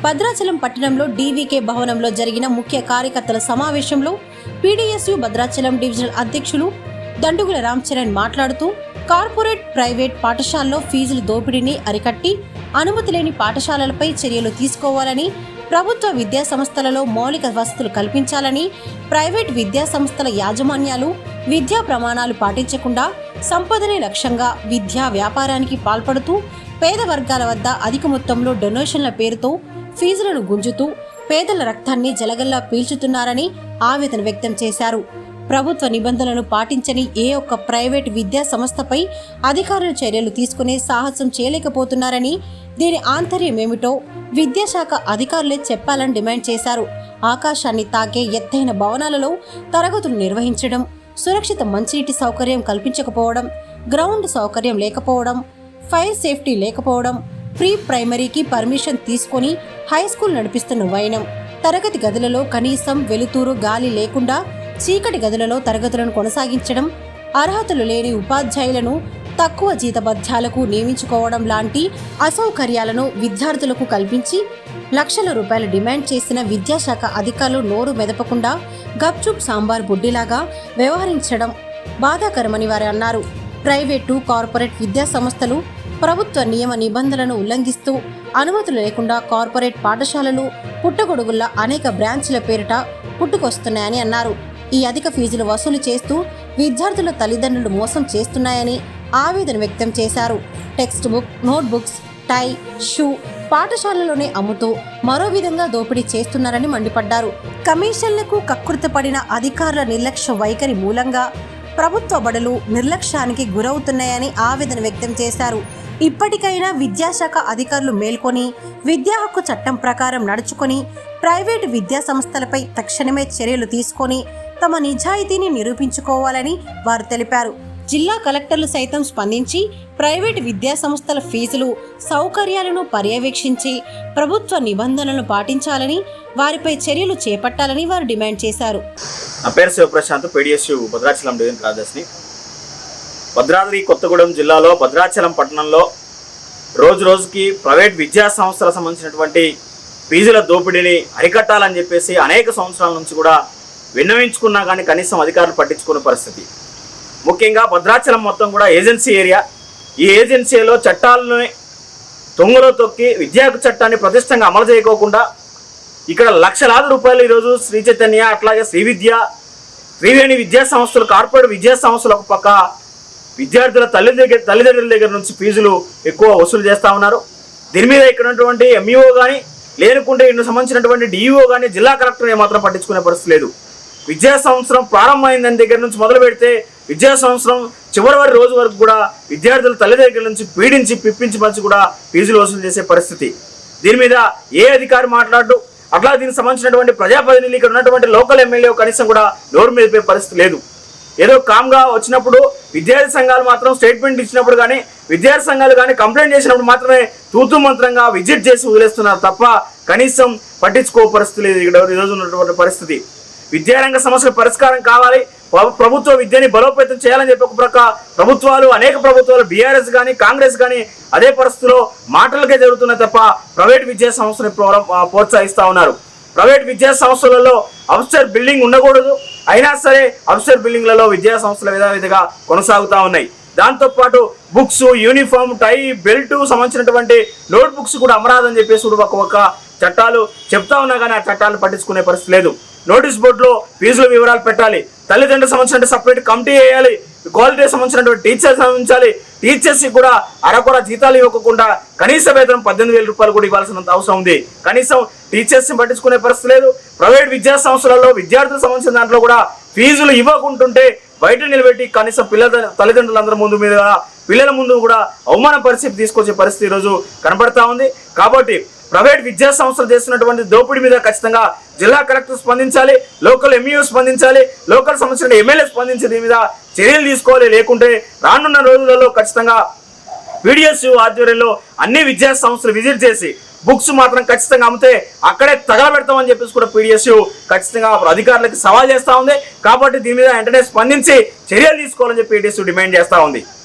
భద్రాచలం పట్టణంలో డీవీకే భవనంలో జరిగిన ముఖ్య కార్యకర్తల సమావేశంలో పీడీఎస్యు భద్రాచలం డివిజనల్ అధ్యక్షులు దండుగుల రామచరణ్ మాట్లాడుతూ కార్పొరేట్ ప్రైవేట్ పాఠశాలలో ఫీజుల దోపిడీని అరికట్టి అనుమతి లేని పాఠశాలలపై చర్యలు తీసుకోవాలని, ప్రభుత్వ విద్యా సంస్థలలో మౌలిక వసతులు కల్పించాలని, ప్రైవేట్ విద్యా సంస్థల యాజమాన్యాలు విద్యా ప్రమాణాలు పాటించకుండా సంపదనే లక్ష్యంగా విద్యా వ్యాపారానికి పాల్పడుతూ పేద వర్గాల వద్ద అధిక మొత్తంలో డొనేషన్ల పేరుతో ఫీజులను గుంజుతూ పేదల రక్తాన్ని జలగల్లా పీల్చుతున్నారని ఆవేదన వ్యక్తం చేశారు. ప్రభుత్వ నిబంధనలను పాటించని ఏ ఒక్క ప్రైవేట్ విద్యా సంస్థపై అధికారులు చర్యలు తీసుకునే సాహసం చేయలేకపోతున్నారని, దీని ఆంతర్యమేమిటో విద్యాశాఖ అధికారులే చెప్పాలని డిమాండ్ చేశారు. ఆకాశాన్ని తాకే ఎత్తైన భవనాలలో తరగతులు నిర్వహించడం, సురక్షిత మంచినీటి సౌకర్యం కల్పించకపోవడం, గ్రౌండ్ సౌకర్యం లేకపోవడం, ఫైర్ సేఫ్టీ లేకపోవడం, ప్రీ ప్రైమరీకి పర్మిషన్ తీసుకొని హై స్కూల్ నడిపిస్తున్న వైనం, తరగతి గదులలో కనీసం వెలుతురు గాలి లేకుండా చీకటి గదులలో తరగతులను కొనసాగించడం, అర్హతలు లేని ఉపాధ్యాయులను తక్కువ జీతభత్యాలకు నియమించుకోవడం లాంటి అసౌకర్యాలను విద్యార్థులకు కల్పించి లక్షల రూపాయలు డిమాండ్ చేసిన విద్యాశాఖ అధికారులు నోరు మెదపకుండా గప్చుప్ సాంబార్ బుడ్డిలాగా వ్యవహరించడం బాధాకరమని వారు అన్నారు. ప్రైవేటు, కార్పొరేట్ విద్యా సంస్థలు ప్రభుత్వ నియమ నిబంధనలను ఉల్లంఘిస్తూ అనుమతులు లేకుండా కార్పొరేట్ పాఠశాలలు పుట్టగొడుగుల్లా అనేక బ్రాంచ్ల పేరిట పుట్టుకొస్తున్నాయని అన్నారు. ఈ అధిక ఫీజులు వసూలు చేస్తూ విద్యార్థుల తల్లిదండ్రులు మోసం చేస్తున్నాయని ఆవేదన వ్యక్తం చేశారు. టెక్స్ట్ బుక్, నోట్బుక్స్, టై, షూ పాఠశాలలోనే అమ్ముతూ మరో విధంగా దోపిడీ చేస్తున్నారని మండిపడ్డారు. కమిషన్లకు కక్కుర్తిపడిన అధికారుల నిర్లక్ష్య వైఖరి మూలంగా ప్రభుత్వ బడులు నిర్లక్ష్యానికి గురవుతున్నాయని ఆవేదన వ్యక్తం చేశారు. ఇప్పటికైనా విద్యాశాఖ అధికారులు మేల్కొని విద్యా హక్కు చట్టం ప్రకారం నడుచుకొని ప్రైవేటు విద్యా సంస్థలపై తక్షణమే చర్యలు తీసుకొని తమ నిజాయితీని నిరూపించుకోవాలని వారు తెలిపారు. జిల్లా కలెక్టర్లు సైతం స్పందించి ప్రైవేటు విద్యా సంస్థల ఫీజులు, సౌకర్యాలను పర్యవేక్షించి ప్రభుత్వ నిబంధనలను పాటించాలని, వారిపై చర్యలు చేపట్టాలని వారు డిమాండ్ చేశారు. నా పేరు శివప్రశాంత్, పీడీఎస్యు భద్రాచలం డివిజన్ కార్యదర్శిని. భద్రాద్రి కొత్తగూడెం జిల్లాలో భద్రాచలం పట్టణంలో రోజు రోజుకి ప్రైవేట్ విద్యా సంస్థలకు సంబంధించినటువంటి ఫీజుల దోపిడీని అరికట్టాలని చెప్పేసి అనేక సంవత్సరాల నుంచి కూడా విన్నవించుకున్నా కానీ కనీసం అధికారులు పట్టించుకునే పరిస్థితి. ముఖ్యంగా భద్రాచలం మొత్తం కూడా ఏజెన్సీ ఏరియా. ఈ ఏజెన్సీలో చట్టాలను తొంగలో తొక్కి విద్యా చట్టాన్ని ప్రతిష్టంగా అమలు చేయకోకుండా ఇక్కడ లక్షలాది రూపాయలు ఈరోజు శ్రీ చైతన్య, అట్లాగే శ్రీ విద్య, త్రివేణి విద్యా సంస్థలు, కార్పొరేట్ విద్యా సంస్థలు ఒక పక్క విద్యార్థుల తల్లిదండ్రుల దగ్గర నుంచి ఫీజులు ఎక్కువ వసూలు చేస్తూ ఉన్నారు. దీని మీద ఇక్కడ ఉన్నటువంటి ఎంఈఓ కానీ, లేనుకుంటే ఇందుకు సంబంధించినటువంటి డిఈఓ కానీ, జిల్లా కలెక్టర్ ఏమాత్రం పట్టించుకునే పరిస్థితి లేదు. విద్యా సంవత్సరం ప్రారంభమైందని దగ్గర నుంచి మొదలు పెడితే విద్యా సంవత్సరం చివరి రోజు వరకు కూడా విద్యార్థుల తల్లిదండ్రుల నుంచి పీడించి పిప్పించి పంచి కూడా ఫీజులు వసూలు చేసే పరిస్థితి. దీని మీద ఏ అధికారి మాట్లాడు, అట్లా దీనికి సంబంధించినటువంటి ప్రజాప్రతినిధులు ఇక్కడ ఉన్నటువంటి లోకల్ ఎమ్మెల్యే కనీసం కూడా నోరు మీద పరిస్థితి లేదు. ఏదో కామ్గా వచ్చినప్పుడు విద్యార్థి సంఘాలు మాత్రం స్టేట్మెంట్ ఇచ్చినప్పుడు కానీ, విద్యార్థి సంఘాలు కానీ కంప్లైంట్ చేసినప్పుడు మాత్రమే తూతూ మంత్రంగా విజిట్ చేసి వదిలేస్తున్నారు తప్ప కనీసం పట్టించుకో పరిస్థితి లేదు ఇక్కడ ఈరోజు ఉన్నటువంటి పరిస్థితి. విద్యారంగ సమస్యల పరిష్కారం కావాలి, ప్రభుత్వ విద్యని బలోపేతం చేయాలని చెప్పి ఒక ప్రక్క ప్రభుత్వాలు, అనేక ప్రభుత్వాలు, బీఆర్ఎస్ కానీ కాంగ్రెస్ కానీ అదే పరిస్థితిలో మాటలకే జరుగుతున్నాయి తప్ప ప్రైవేట్ విద్యా సంస్థని ప్రోత్సహిస్తూ ఉన్నారు. ప్రైవేట్ విద్యా సంస్థలలో అఫ్సర్ బిల్డింగ్ ఉండకూడదు, అయినా సరే అఫ్సర్ బిల్డింగ్లలో విద్యా సంస్థల విధావిధిగా కొనసాగుతూ ఉన్నాయి. దాంతోపాటు బుక్స్, యూనిఫామ్, టై, బెల్ట్ సంబంధించినటువంటి నోట్ బుక్స్ కూడా అమరాదని చెప్పేసి ఒక చట్టాలు చెప్తా ఉన్నా కానీ ఆ చట్టాలను పట్టించుకునే పరిస్థితి లేదు. నోటీస్ బోర్డులో ఫీజుల వివరాలు పెట్టాలి, తల్లిదండ్రులకు సంబంధించిన సపరేట్ కమిటీ వేయాలి, క్వాలిటీ సంబంధించినటువంటి టీచర్స్ అందించాలి. టీచర్స్కి కూడా అరకొర జీతాలు ఇవ్వకుండా కనీస వేతనం 18,000 రూపాయలు కూడా ఇవ్వాల్సినంత అవసరం ఉంది. కనీసం టీచర్స్ని పట్టించుకునే పరిస్థితి లేదు. ప్రైవేట్ విద్యా సంస్థలలో విద్యార్థులకు సంబంధించిన దాంట్లో కూడా ఫీజులు ఇవ్వకుంటుంటే బయట నిలబెట్టి కనీసం తల్లిదండ్రులందరి ముందు మీద పిల్లల ముందు కూడా అవమాన పరిస్థితి తీసుకొచ్చే పరిస్థితి ఈరోజు కనబడతా ఉంది. కాబట్టి ప్రైవేట్ విద్యా సంస్థలు చేస్తున్నటువంటి దోపిడీ మీద ఖచ్చితంగా జిల్లా కలెక్టర్ స్పందించాలి, లోకల్ ఎంఈఓ స్పందించాలి, లోకల్ సంబంధించిన ఎమ్మెల్యే స్పందించి దీని మీద చర్యలు తీసుకోవాలి. లేకుంటే రానున్న రోజులలో ఖచ్చితంగా పీడీఎస్యు ఆధ్వర్యంలో అన్ని విద్యా సంస్థలు విజిట్ చేసి బుక్స్ మాత్రం ఖచ్చితంగా అమ్మితే అక్కడే తగలబెడతామని చెప్పేసి కూడా పీడీఎస్యు ఖచ్చితంగా అధికారులకు సవాల్ చేస్తూ ఉంది. కాబట్టి దీని మీద వెంటనే స్పందించి చర్యలు తీసుకోవాలని చెప్పి పీడీఎస్యు డిమాండ్ చేస్తూ ఉంది.